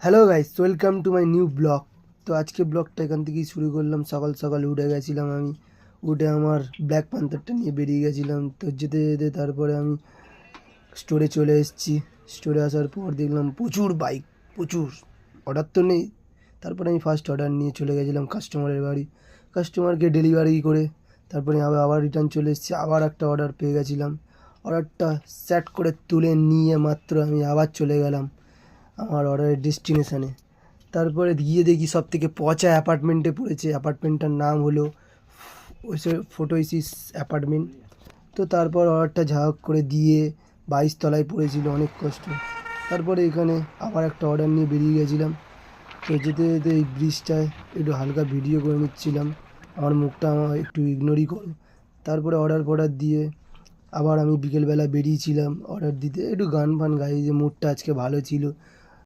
Hello guys, welcome to my new blog. তো আজকে ব্লগটা এখান থেকেই শুরু করলাম। সকাল সকাল উঠে গেছিলাম আমি, উঠে আমার ব্ল্যাক প্যান্থারটা নিয়ে বেরিয়ে গেছিলাম। তো যেতে যেতে তারপরে আমি স্টোরে চলে এসেছি। স্টোরে আসার পর দেখলাম প্রচুর বাইক, প্রচুর অর্ডার তো নেই। তারপরে আমি ফার্স্ট অর্ডার নিয়ে চলে গেছিলাম কাস্টমারের বাড়ি, কাস্টমারকে ডেলিভারি করে তারপরে আবার রিটার্ন চলে এসেছি। আবার একটা অর্ডার পেয়ে গেছিলাম, অর্ডারটা সেট করে তুলে নিয়ে মাত্র আমি আবার চলে গেলাম আমার অর্ডারের ডেস্টিনেশানে। তারপরে গিয়ে দেখি সব থেকে পচা অ্যাপার্টমেন্টে পড়েছে। অ্যাপার্টমেন্টটার নাম হলো ফটোইসিস অ্যাপার্টমেন্ট। তো তারপর অর্ডারটা ঝাঁক করে দিয়ে 22 তলায় পড়েছিল, অনেক কষ্ট। তারপরে এখানে আবার একটা অর্ডার নিয়ে বেরিয়ে গেছিলাম। তো যেতে যেতে এই ব্রিজটায় একটু হালকা ভিডিও করে নিচ্ছিলাম, আমার মুখটা আমার একটু ইগনোরই করো। তারপরে অর্ডার দিয়ে আবার আমি বিকেলবেলা বেরিয়েছিলাম অর্ডার দিতে, একটু গান ফান গাই যে মুডটা আজকে ভালো ছিল।